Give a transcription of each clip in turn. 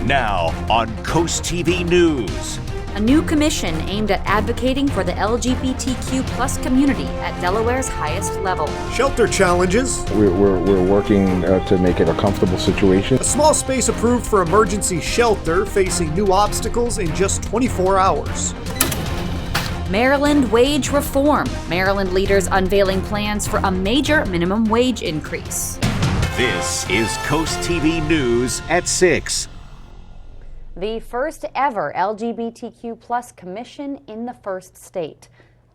Now on CoastTV News. A new commission aimed at advocating for the LGBTQ plus community at Delaware's highest level. Shelter challenges. We're working to make it a comfortable situation. A small space approved for emergency shelter facing new obstacles in just 24 hours. Maryland wage reform. Maryland leaders unveiling plans for a major minimum wage increase. This is CoastTV News at 6. The first ever LGBTQ plus commission in the first state.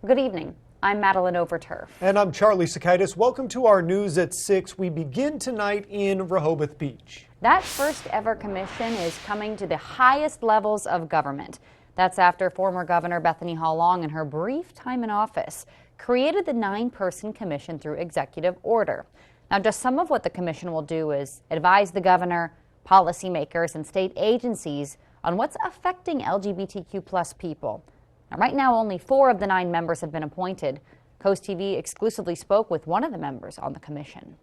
Good evening. I'm Madeline Overturf. And I'm Charlie Sakaitis. Welcome to our News at 6. We begin tonight in Rehoboth Beach. That first ever commission is coming to the highest levels of government. That's after former Governor Bethany Hall Long, in her brief time in office, created the 9-person commission through executive order. Now, just some of what the commission will do is advise the governor, policymakers, and state agencies on what's affecting LGBTQ plus people. Now, right now, only 4 of the 9 members have been appointed. CoastTV exclusively spoke with one of the members on the commission.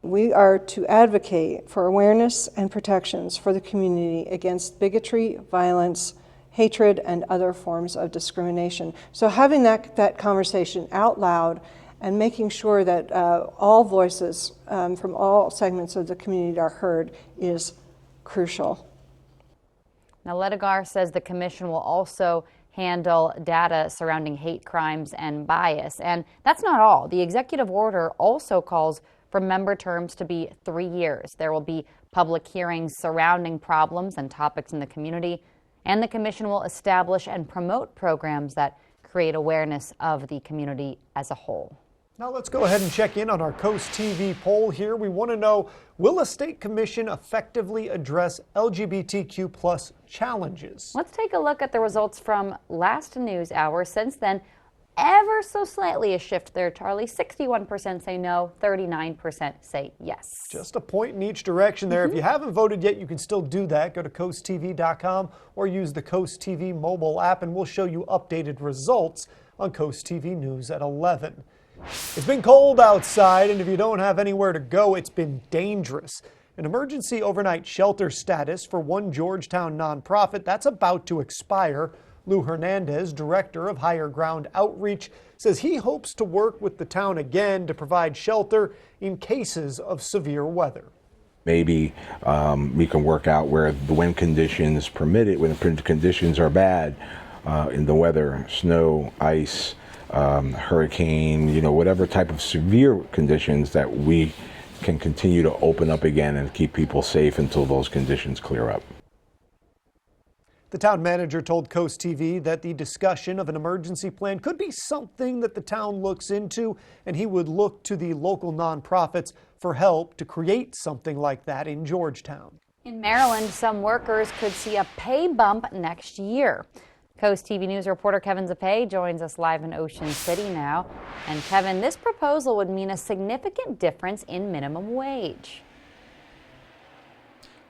We are to advocate for awareness and protections for the community against bigotry, violence, hatred, and other forms of discrimination. So having that conversation out loud and making sure that all voices from all segments of the community are heard is crucial. Now, Ledigar says the commission will also handle data surrounding hate crimes and bias. And that's not all. The executive order also calls for member terms to be 3 years. There will be public hearings surrounding problems and topics in the community, and the commission will establish and promote programs that create awareness of the community as a whole. Now let's go ahead and check in on our Coast TV poll here. We want to know, will a state commission effectively address LGBTQ plus challenges? Let's take a look at the results from last news hour. Since then, ever so slightly a shift there, Charlie. 61% say no, 39% say yes. Just a point in each direction there. If you haven't voted yet, you can still do that. Go to coasttv.com or use the Coast TV mobile app, and we'll show you updated results on Coast TV News at 11. It's been cold outside, and if you don't have anywhere to go, it's been dangerous. An emergency overnight shelter status for one Georgetown nonprofit, that's about to expire. Lou Hernandez, director of Higher Ground Outreach, says he hopes to work with the town again to provide shelter in cases of severe weather. Maybe we can work out where the wind conditions permit it, when the conditions are bad in the weather, snow, ice, hurricane, whatever type of severe conditions, that we can continue to open up again and keep people safe until those conditions clear up. The town manager told Coast TV that the discussion of an emergency plan could be something that the town looks into, and he would look to the local nonprofits for help to create something like that in Georgetown. In Maryland, some workers could see a pay bump next year. Coast TV News reporter Kevin Zappé joins us live in Ocean City now. And Kevin, this proposal would mean a significant difference in minimum wage.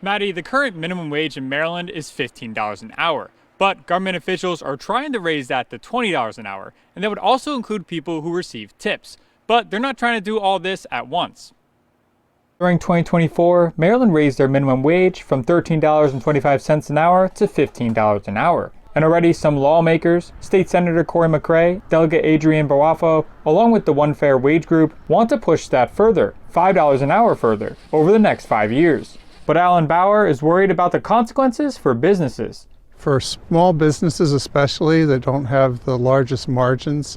Maddie, the current minimum wage in Maryland is $15 an hour, but government officials are trying to raise that to $20 an hour, and that would also include people who receive tips. But they're not trying to do all this at once. During 2024, Maryland raised their minimum wage from $13.25 an hour to $15 an hour. And already some lawmakers, State Senator Cory McRae, Delegate Adrienne Boafo, along with the One Fair Wage Group, want to push that further, $5 an hour further, over the next 5 years. But Alan Bauer is worried about the consequences for businesses. For small businesses especially that don't have the largest margins,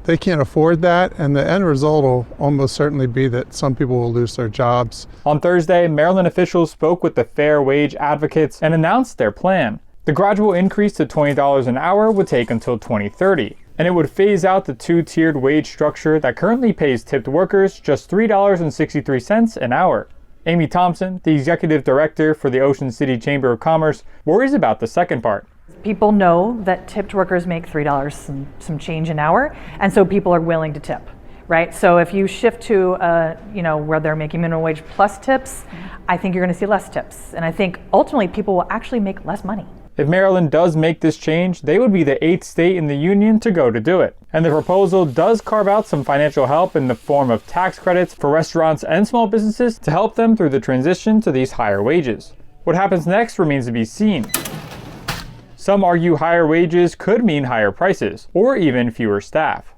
they can't afford that, and the end result will almost certainly be that some people will lose their jobs. On Thursday, Maryland officials spoke with the fair wage advocates and announced their plan. The gradual increase to $20 an hour would take until 2030, and it would phase out the 2-tiered wage structure that currently pays tipped workers just $3.63 an hour. Amy Thompson, the executive director for the Ocean City Chamber of Commerce, worries about the second part. People know that tipped workers make $3 and some change an hour, and so people are willing to tip, right? So if you shift to, where they're making minimum wage plus tips, I think you're going to see less tips, and I think ultimately people will actually make less money. If Maryland does make this change, they would be the 8th state in the union to go to do it. And the proposal does carve out some financial help in the form of tax credits for restaurants and small businesses to help them through the transition to these higher wages. What happens next remains to be seen. Some argue higher wages could mean higher prices, or even fewer staff.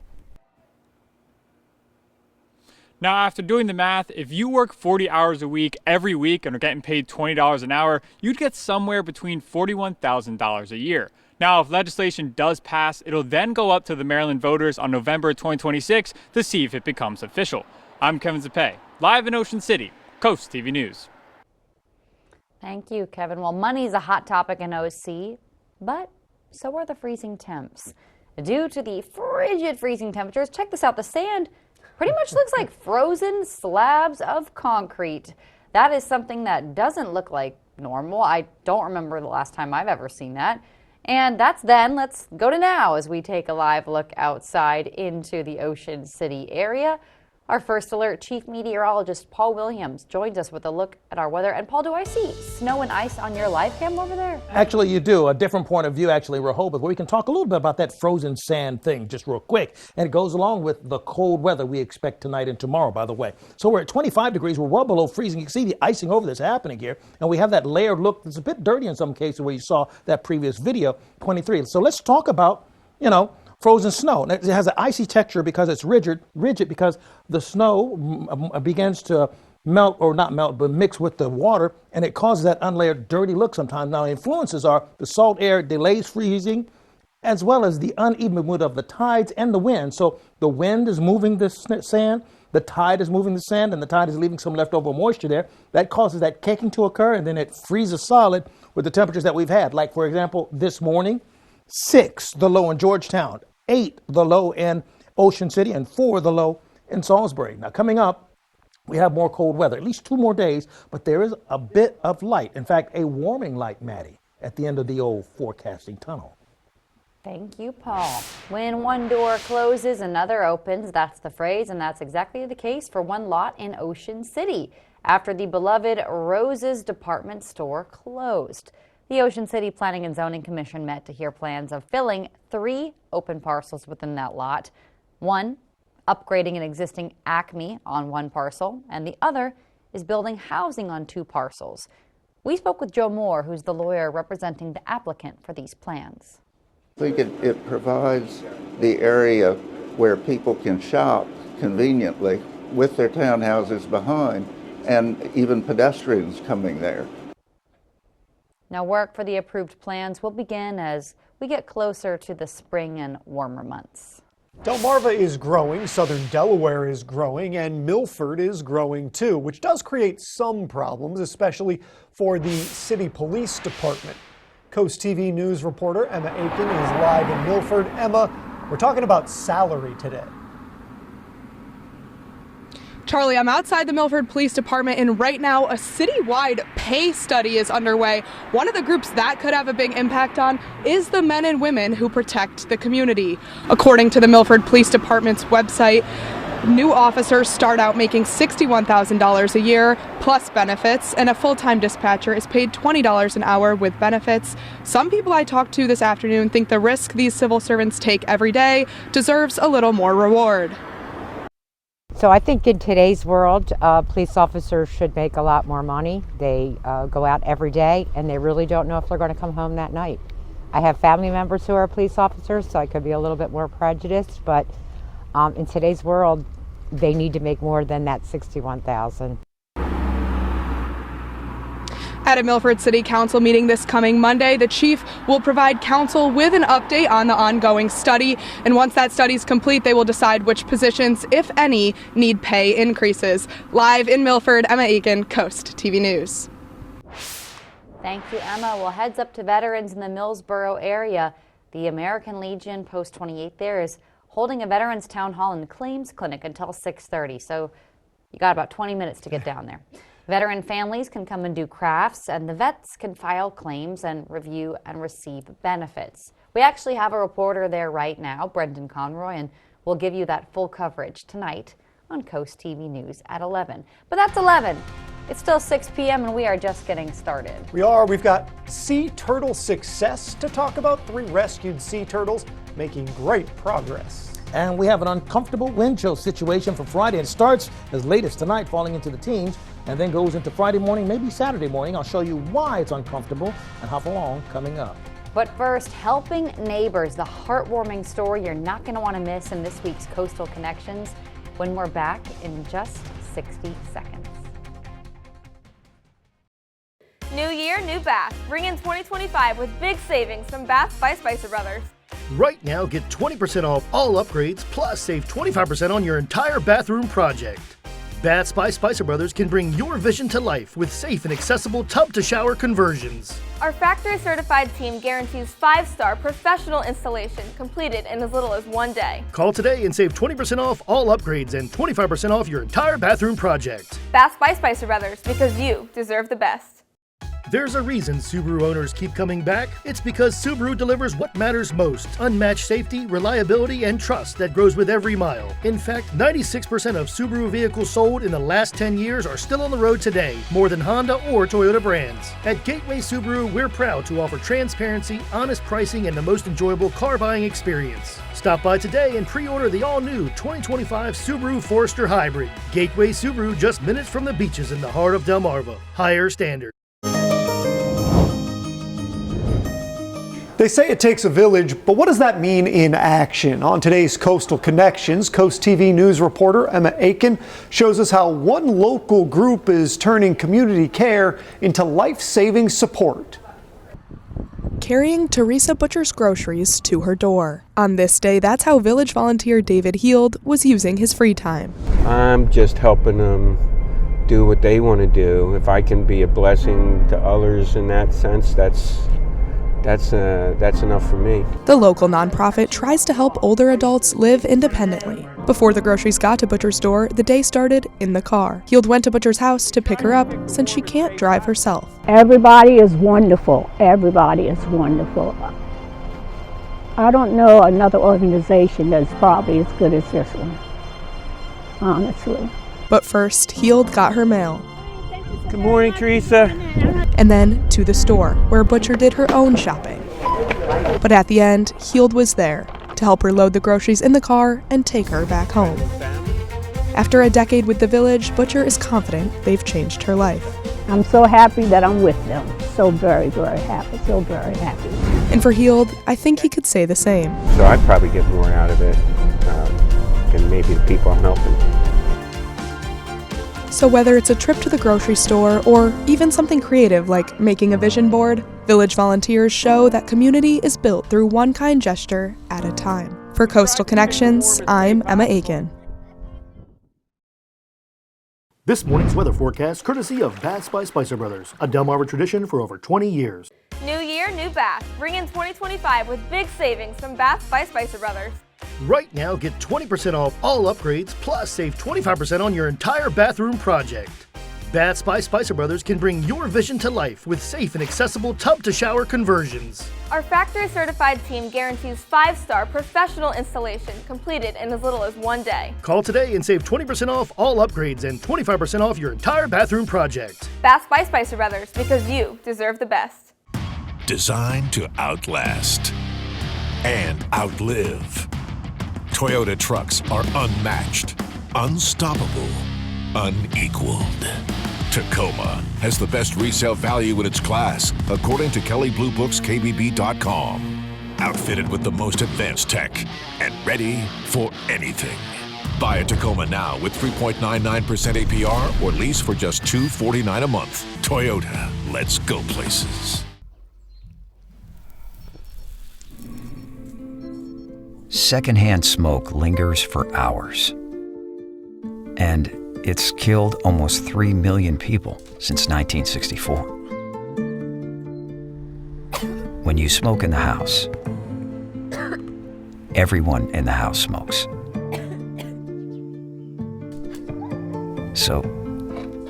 Now, after doing the math, if you work 40 hours a week every week and are getting paid $20 an hour, you'd get somewhere between $41,000 a year. Now, if legislation does pass, it'll then go up to the Maryland voters on November 2026 to see if it becomes official. I'm Kevin Zapay, live in Ocean City, Coast TV News. Thank you, Kevin. Well, money is a hot topic in OC, but so are the freezing temps. Due to the frigid freezing temperatures, check this out, the sand pretty much looks like frozen slabs of concrete. That is something that doesn't look like normal. I don't remember the last time I've ever seen that. And that's then. Let's go to now as we take a live look outside into the Ocean City area. Our first alert chief meteorologist Paul Williams joins us with a look at our weather. And Paul, do I see snow and ice on your live cam over there? Actually, you do. A different point of view, actually, Rehoboth, where we can talk a little bit about that frozen sand thing just real quick. And it goes along with the cold weather we expect tonight and tomorrow, by the way. So we're at 25 degrees. We're well below freezing. You can see the icing over that's happening here. And we have that layered look that's a bit dirty in some cases where you saw that previous video, 23. So let's talk about, frozen snow. It has an icy texture because it's rigid because the snow begins to melt, or not melt, but mix with the water, and it causes that unlayered, dirty look sometimes. Now, the influences are the salt air delays freezing, as well as the uneven movement of the tides and the wind. So the wind is moving the sand, the tide is moving the sand, and the tide is leaving some leftover moisture there. That causes that caking to occur, and then it freezes solid with the temperatures that we've had. Like, for example, this morning, 6 the low in Georgetown, 8 the low in Ocean City, and 4 the low in Salisbury. Now, coming up, we have more cold weather, at least 2 more days, but there is a bit of light. In fact, a warming light, Maddie, at the end of the old forecasting tunnel. Thank you, Paul. When one door closes, another opens. That's the phrase, and that's exactly the case for one lot in Ocean City after the beloved Rose's department store closed. The Ocean City Planning and Zoning Commission met to hear plans of filling 3 open parcels within that lot. One, upgrading an existing Acme on one parcel, and the other is building housing on 2 parcels. We spoke with Joe Moore, who's the lawyer representing the applicant for these plans. I think it provides the area where people can shop conveniently with their townhouses behind, and even pedestrians coming there. Now, work for the approved plans will begin as we get closer to the spring and warmer months. Delmarva is growing, southern Delaware is growing, and Milford is growing too, which does create some problems, especially for the city police department. Coast TV News reporter Emma Aiken is live in Milford. Emma, we're talking about salary today. Charlie, I'm outside the Milford Police Department, and right now a citywide pay study is underway. One of the groups that could have a big impact on is the men and women who protect the community. According to the Milford Police Department's website, new officers start out making $61,000 a year plus benefits, and a full-time dispatcher is paid $20 an hour with benefits. Some people I talked to this afternoon think the risk these civil servants take every day deserves a little more reward. So I think in today's world, police officers should make a lot more money. They go out every day, and they really don't know if they're going to come home that night. I have family members who are police officers, so I could be a little bit more prejudiced, but in today's world, they need to make more than that $61,000. At a Milford City Council meeting this coming Monday, the chief will provide council with an update on the ongoing study. And once that study is complete, they will decide which positions, if any, need pay increases. Live in Milford, Emma Aiken, Coast TV News. Thank you, Emma. Well, heads up to veterans in the Millsboro area. The American Legion Post 28 there is holding a veterans town hall and claims clinic until 6:30. So you got about 20 minutes to get down there. Veteran families can come and do crafts, and the vets can file claims and review and receive benefits. We actually have a reporter there right now, Brendan Conroy, and we'll give you that full coverage tonight on Coast TV News at 11. But that's 11. It's still 6 p.m. and we are just getting started. We are. We've got sea turtle success to talk about. 3 rescued sea turtles making great progress. And we have an uncomfortable wind chill situation for Friday. It starts as late as tonight, falling into the teens. and then goes into Friday morning, maybe Saturday morning. I'll show you why it's uncomfortable and how long coming up. But first, helping neighbors, the heartwarming story you're not going to want to miss in this week's Coastal Connections when we're back in just 60 seconds. New year, new bath. Bring in 2025 with big savings from Bath by Spicer Brothers. Right now, get 20% off all upgrades, plus save 25% on your entire bathroom project. Baths by Spicer Brothers can bring your vision to life with safe and accessible tub-to-shower conversions. Our factory certified team guarantees 5-star professional installation completed in as little as 1 day. Call today and save 20% off all upgrades and 25% off your entire bathroom project. Bath by Spicer Brothers, because you deserve the best. There's a reason Subaru owners keep coming back. It's because Subaru delivers what matters most: unmatched safety, reliability, and trust that grows with every mile. In fact, 96% of Subaru vehicles sold in the last 10 years are still on the road today, more than Honda or Toyota brands. At Gateway Subaru, we're proud to offer transparency, honest pricing, and the most enjoyable car buying experience. Stop by today and pre-order the all-new 2025 Subaru Forester Hybrid. Gateway Subaru, just minutes from the beaches in the heart of Delmarva. Higher standard. They say it takes a village, but what does that mean in action? On today's Coastal Connections, Coast TV news reporter Emma Aiken shows us how one local group is turning community care into life-saving support. Carrying Teresa Butcher's groceries to her door. On this day, that's how village volunteer David Heald was using his free time. I'm just helping them do what they want to do. If I can be a blessing to others in that sense, that's enough for me. The local nonprofit tries to help older adults live independently. Before the groceries got to Butcher's door, the day started in the car. Heald went to Butcher's house to pick her up since she can't drive herself. Everybody is wonderful. Everybody is wonderful. I don't know another organization that's probably as good as this one, honestly. But first, Heald got her mail. Good morning, Teresa. And then to the store, where Butcher did her own shopping. But at the end, Heald was there to help her load the groceries in the car and take her back home. After a decade with the village, Butcher is confident they've changed her life. I'm so happy that I'm with them. So very, very happy. So very happy. And for Heald, I think he could say the same. So I'd probably get more out of it than maybe the people I'm helping. So whether it's a trip to the grocery store or even something creative like making a vision board, village volunteers show that community is built through one kind gesture at a time. For Coastal Connections, I'm Emma Aiken. This morning's weather forecast courtesy of Baths by Spicer Brothers, a Delmarva tradition for over 20 years. New year, new bath. Bring in 2025 with big savings from Bath by Spicer Brothers. Right now, get 20% off all upgrades, plus save 25% on your entire bathroom project. Baths by Spicer Brothers can bring your vision to life with safe and accessible tub-to-shower conversions. Our factory certified team guarantees 5-star professional installation completed in as little as 1 day. Call today and save 20% off all upgrades and 25% off your entire bathroom project. Bath by Spicer Brothers, because you deserve the best. Designed to outlast and outlive. Toyota trucks are unmatched, unstoppable, unequaled. Tacoma has the best resale value in its class, according to Kelley Blue Book's KBB.com. Outfitted with the most advanced tech and ready for anything. Buy a Tacoma now with 3.99% APR or lease for just $249 a month. Toyota, let's go places. Secondhand smoke lingers for hours. And it's killed almost 3 million people since 1964. When you smoke in the house, everyone in the house smokes. So,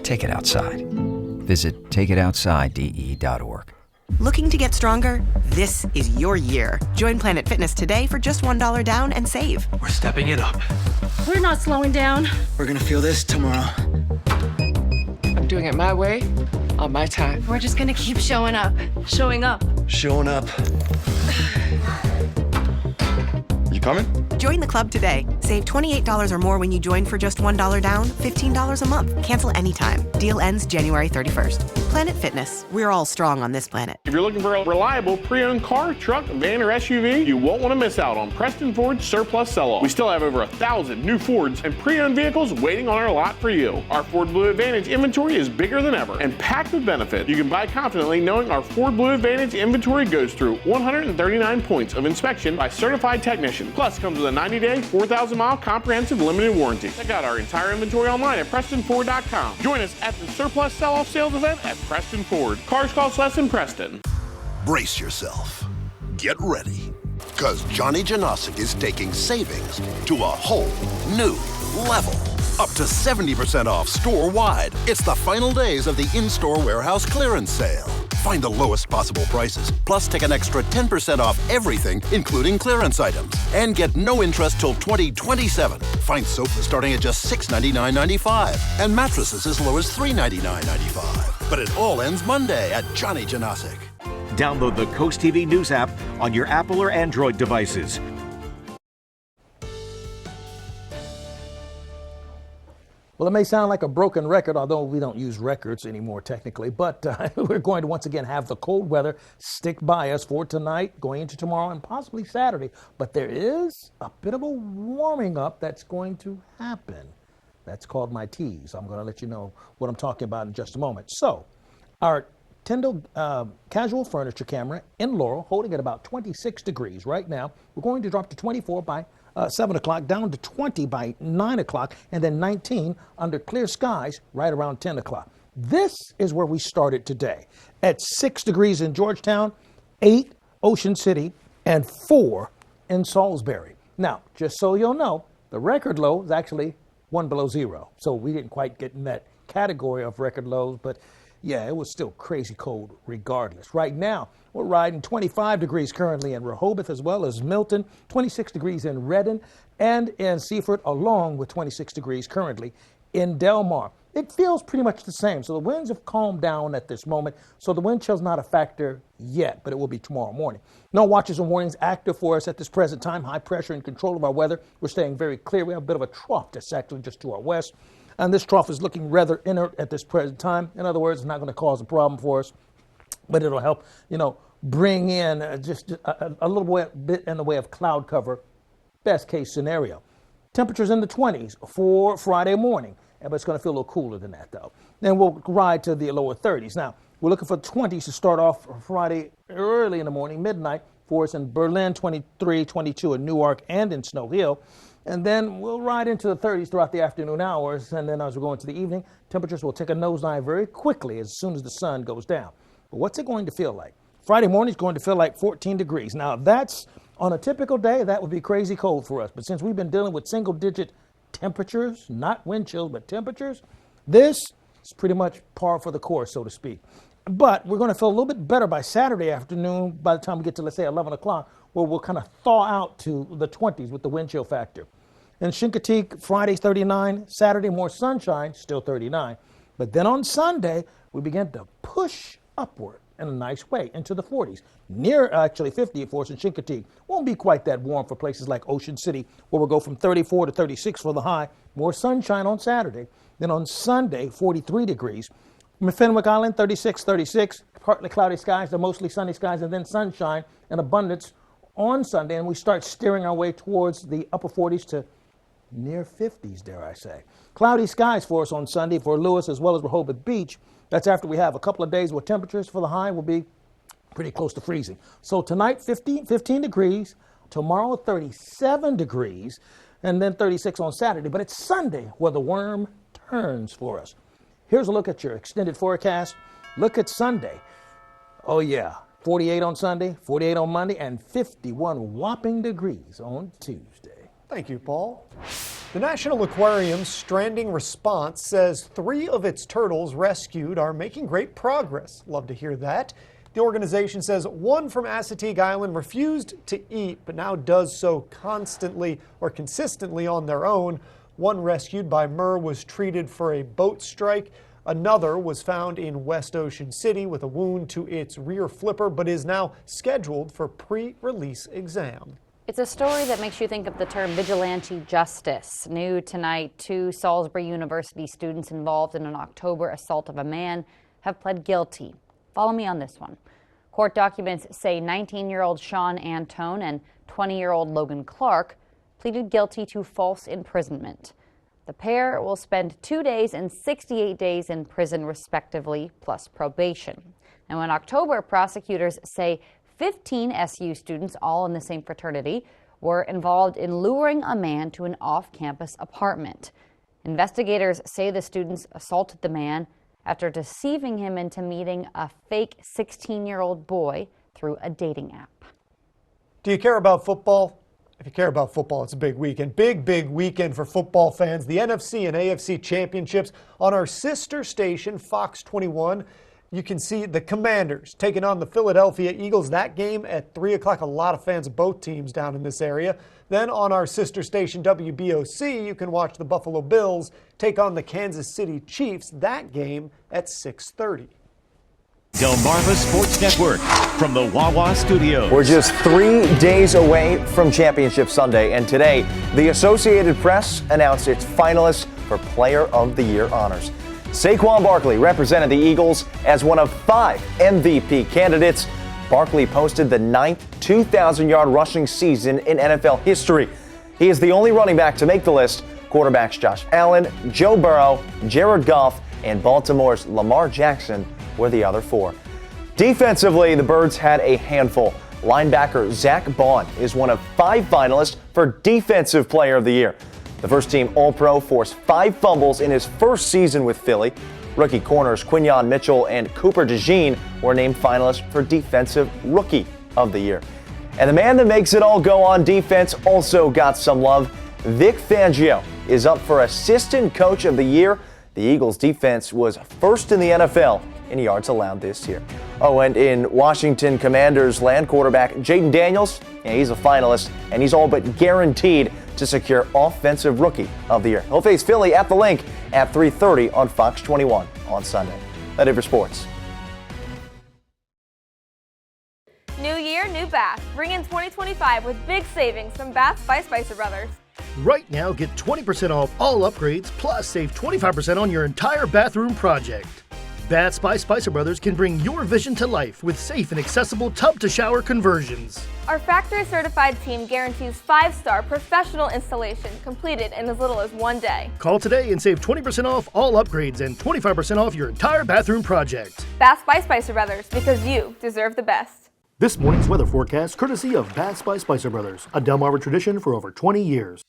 take it outside. Visit takeitoutside.de.org. Looking to get stronger? This is your year. Join Planet Fitness today for just $1 down and save. We're stepping it up. We're not slowing down. We're gonna feel this tomorrow. I'm doing it my way, on my time. We're just gonna keep showing up. Showing up. Showing up. You coming? Join the club today. Save $28 or more when you join for just $1 down, $15 a month. Cancel anytime. Deal ends January 31st. Planet Fitness. We're all strong on this planet. If you're looking for a reliable pre-owned car, truck, van, or SUV, you won't want to miss out on Preston Ford's Surplus Sell-Off. We still have over 1,000 new Fords and pre-owned vehicles waiting on our lot for you. Our Ford Blue Advantage inventory is bigger than ever and packed with benefits. You can buy confidently knowing our Ford Blue Advantage inventory goes through 139 points of inspection by certified technicians. Plus comes with a 90-day, 4,000-mile comprehensive limited warranty. Check out our entire inventory online at PrestonFord.com. Join us at the Surplus Sell-Off Sales event at Preston Ford. Cars cost less in Preston. Brace yourself. Get ready. Because Johnny Janosic is taking savings to a whole new level. Up to 70% off store-wide. It's the final days of the in-store warehouse clearance sale. Find the lowest possible prices, plus take an extra 10% off everything, including clearance items. And get no interest till 2027. Find sofas starting at just $699.95 and mattresses as low as $399.95. But it all ends Monday at Johnny Janosic. Download the CoastTV News app on your Apple or Android devices. Well, it may sound like a broken record, although we don't use records anymore technically, but we're going to once again have the cold weather stick by us for tonight, going into tomorrow, and possibly Saturday. But there is a bit of a warming up that's going to happen. That's called my tease. I'm going to let you know what I'm talking about in just a moment. So, our Tyndall casual furniture camera in Laurel, holding at about 26 degrees right now. We're going to drop to 24 by 7 o'clock, down to 20 by 9 o'clock, and then 19 under clear skies right around 10 o'clock. This is where we started today. At 6 degrees in Georgetown, 8 Ocean City, and 4 in Salisbury. Now, just so you'll know, the record low is actually 1 below zero. So we didn't quite get in that category of record lows, but yeah, it was still crazy cold regardless. Right now, we're riding 25 degrees currently in Rehoboth as well as Milton, 26 degrees in Redden and in Seaford, along with 26 degrees currently in Del Mar. It feels pretty much the same. So the winds have calmed down at this moment. So the wind chill's not a factor yet, but it will be tomorrow morning. No watches and warnings active for us at this present time. High pressure and control of our weather. We're staying very clear. We have a bit of a trough that's actually just to our west. And this trough is looking rather inert at this present time. In other words, it's not going to cause a problem for us, but it'll help, bring in just a little bit in the way of cloud cover, best case scenario. Temperatures in the 20s for Friday morning, but it's going to feel a little cooler than that, though. Then we'll ride to the lower 30s. Now, we're looking for 20s to start off Friday early in the morning, midnight, for us in Berlin, 23, 22 in Newark and in Snow Hill. And then we'll ride into the 30s throughout the afternoon hours. And then as we go into the evening, temperatures will take a nosedive very quickly as soon as the sun goes down. But what's it going to feel like? Friday morning is going to feel like 14 degrees. Now, that's on a typical day, that would be crazy cold for us. But since we've been dealing with single-digit temperatures, not wind chills, but temperatures, this is pretty much par for the course, so to speak. But we're going to feel a little bit better by Saturday afternoon by the time we get to, let's say, 11 o'clock, where we'll kind of thaw out to the 20s with the wind chill factor. In Chincoteague, Friday's 39, Saturday more sunshine, still 39. But then on Sunday, we begin to push upward in a nice way into the 40s. Near actually 50 for us in Chincoteague. Won't be quite that warm for places like Ocean City, where we'll go from 34 to 36 for the high. More sunshine on Saturday. Then on Sunday, 43 degrees. Fenwick Island, 36, 36. Partly cloudy skies to mostly sunny skies, and then sunshine in abundance on Sunday. And we start steering our way towards the upper 40s to near 50s, dare I say. Cloudy skies for us on Sunday for Lewis as well as Rehoboth Beach. That's after we have a couple of days where temperatures for the high will be pretty close to freezing. So tonight, 15 degrees. Tomorrow, 37 degrees. And then 36 on Saturday. But it's Sunday where the worm turns for us. Here's a look at your extended forecast. Look at Sunday. Oh, yeah. 48 on Sunday, 48 on Monday, and 51 whopping degrees on Tuesday. Thank you, Paul. The National Aquarium's stranding response says 3 of its turtles rescued are making great progress. Love to hear that. The organization says 1 from Assateague Island refused to eat, but now does so constantly or consistently on their own. 1 rescued by MER was treated for a boat strike. Another was found in West Ocean City with a wound to its rear flipper, but is now scheduled for pre-release exam. It's a story that makes you think of the term vigilante justice. New tonight, 2 Salisbury University students involved in an October assault of a man have pled guilty. Follow me on this one. Court documents say 19-year-old Sean Antone and 20-year-old Logan Clark pleaded guilty to false imprisonment. The pair will spend 2 days and 68 days in prison, respectively, plus probation. Now, in October, prosecutors say 15 SU students, all in the same fraternity, were involved in luring a man to an off-campus apartment. Investigators say the students assaulted the man after deceiving him into meeting a fake 16-year-old boy through a dating app. Do you care about football? If you care about football, it's a big weekend. Big weekend for football fans. The NFC and AFC championships on our sister station, Fox 21. You can see the Commanders taking on the Philadelphia Eagles. That game at 3 o'clock. A lot of fans of both teams down in this area. Then on our sister station, WBOC, you can watch the Buffalo Bills take on the Kansas City Chiefs. That game at 6:30. Delmarva Sports Network from the Wawa Studios. We're just 3 days away from Championship Sunday, and today the Associated Press announced its finalists for Player of the Year honors. Saquon Barkley represented the Eagles as one of 5 MVP candidates. Barkley posted the 9th 2,000-yard rushing season in NFL history. He is the only running back to make the list. Quarterbacks Josh Allen, Joe Burrow, Jared Goff, and Baltimore's Lamar Jackson were the other 4. Defensively, the Birds had a handful. Linebacker Zach Bond is one of 5 finalists for Defensive Player of the Year. The first-team All-Pro forced 5 fumbles in his first season with Philly. Rookie corners Quinyon Mitchell and Cooper DeJean were named finalists for Defensive Rookie of the Year. And the man that makes it all go on defense also got some love. Vic Fangio is up for Assistant Coach of the Year. The Eagles' defense was first in the NFL in yards allowed this year. Oh, and in Washington Commanders land, quarterback Jaden Daniels, he's a finalist, and he's all but guaranteed to secure Offensive Rookie of the Year. He'll face Philly at the Link at 3:30 on Fox 21 on Sunday. That's it for sports. New year, new bath. Bring in 2025 with big savings from Bath by Spicer Brothers. Right now, get 20% off all upgrades, plus save 25% on your entire bathroom project. Baths by Spicer Brothers can bring your vision to life with safe and accessible tub-to-shower conversions. Our factory-certified team guarantees 5-star professional installation completed in as little as 1 day. Call today and save 20% off all upgrades and 25% off your entire bathroom project. Baths by Spicer Brothers, because you deserve the best. This morning's weather forecast courtesy of Baths by Spicer Brothers, a Delmarva tradition for over 20 years.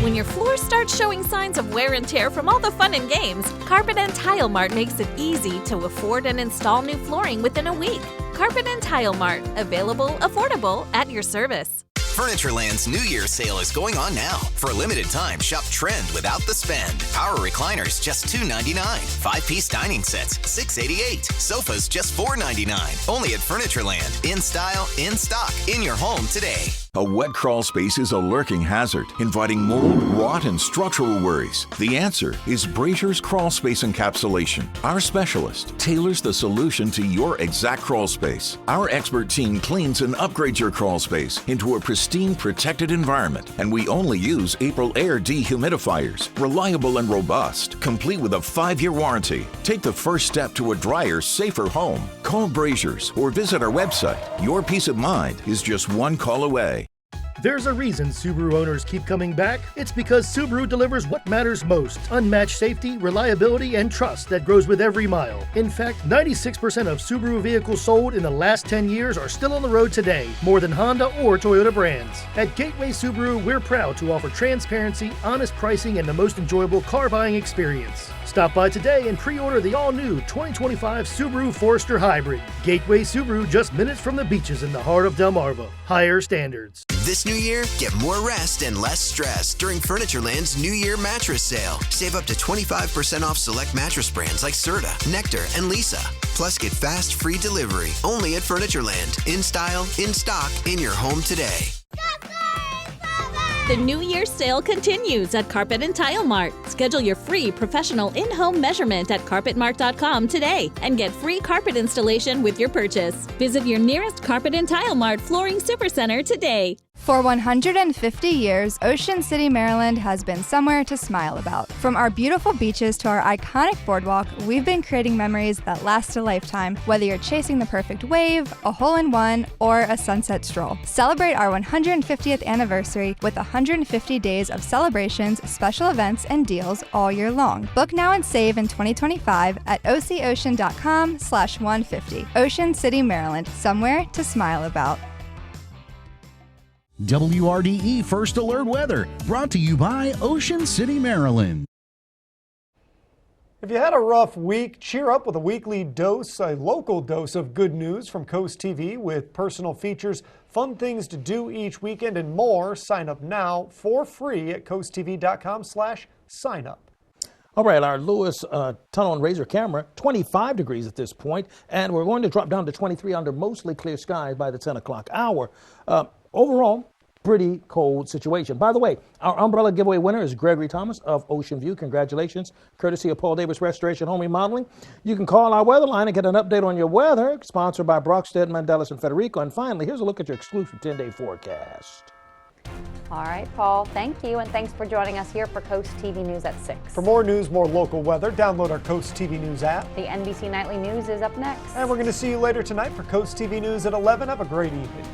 When your floor starts showing signs of wear and tear from all the fun and games, Carpet and Tile Mart makes it easy to afford and install new flooring within a week. Carpet and Tile Mart, available, affordable, at your service. Furnitureland's New Year's sale is going on now. For a limited time, shop Trend without the spend. Power recliners just $2.99. 5-piece dining sets $6.88. Sofas just $4.99. Only at Furnitureland. In style, in stock, in your home today. A wet crawl space is a lurking hazard, inviting mold, rot, and structural worries. The answer is Brazier's Crawl Space Encapsulation. Our specialist tailors the solution to your exact crawl space. Our expert team cleans and upgrades your crawl space into a pristine, protected environment, and we only use April Air dehumidifiers, reliable and robust, complete with a 5-year warranty. Take the first step to a drier, safer home. Call Brazier's or visit our website. Your peace of mind is just one call away. There's a reason Subaru owners keep coming back. It's because Subaru delivers what matters most: unmatched safety, reliability, and trust that grows with every mile. In fact, 96% of Subaru vehicles sold in the last 10 years are still on the road today, more than Honda or Toyota brands. At Gateway Subaru, we're proud to offer transparency, honest pricing, and the most enjoyable car buying experience. Stop by today and pre-order the all-new 2025 Subaru Forester Hybrid. Gateway Subaru, just minutes from the beaches in the heart of Delmarva. Higher standards. This new year, get more rest and less stress during Furnitureland's New Year mattress sale. Save up to 25% off select mattress brands like Serta, Nectar, and Lisa. Plus, get fast, free delivery only at Furnitureland. In style, in stock, in your home today. The New Year's sale continues at Carpet and Tile Mart. Schedule your free professional in-home measurement at carpetmart.com today and get free carpet installation with your purchase. Visit your nearest Carpet and Tile Mart Flooring Supercenter today. For 150 years, Ocean City, Maryland has been somewhere to smile about. From our beautiful beaches to our iconic boardwalk, we've been creating memories that last a lifetime, whether you're chasing the perfect wave, a hole-in-one, or a sunset stroll. Celebrate our 150th anniversary with 150 days of celebrations, special events, and deals all year long. Book now and save in 2025 at ococean.com/150. Ocean City, Maryland, somewhere to smile about. WRDE First Alert Weather, brought to you by Ocean City, Maryland. If you had a rough week, cheer up with a weekly dose, a local dose of good news from Coast TV with personal features, fun things to do each weekend, and more. Sign up now for free at coastTV.com/signup. All right, our Lewis Tunnel and Razor camera, 25 degrees at this point, and we're going to drop down to 23 under mostly clear skies by the 10 o'clock hour. Overall, pretty cold situation. By the way, our umbrella giveaway winner is Gregory Thomas of Ocean View. Congratulations, courtesy of Paul Davis Restoration Home Remodeling. You can call our weather line and get an update on your weather, sponsored by Brockstead, Mandelis, and Federico. And finally, here's a look at your exclusive 10-day forecast. All right, Paul, thank you, and thanks for joining us here for Coast TV News at 6. For more news, more local weather, download our Coast TV News app. The NBC Nightly News is up next. And we're going to see you later tonight for Coast TV News at 11. Have a great evening.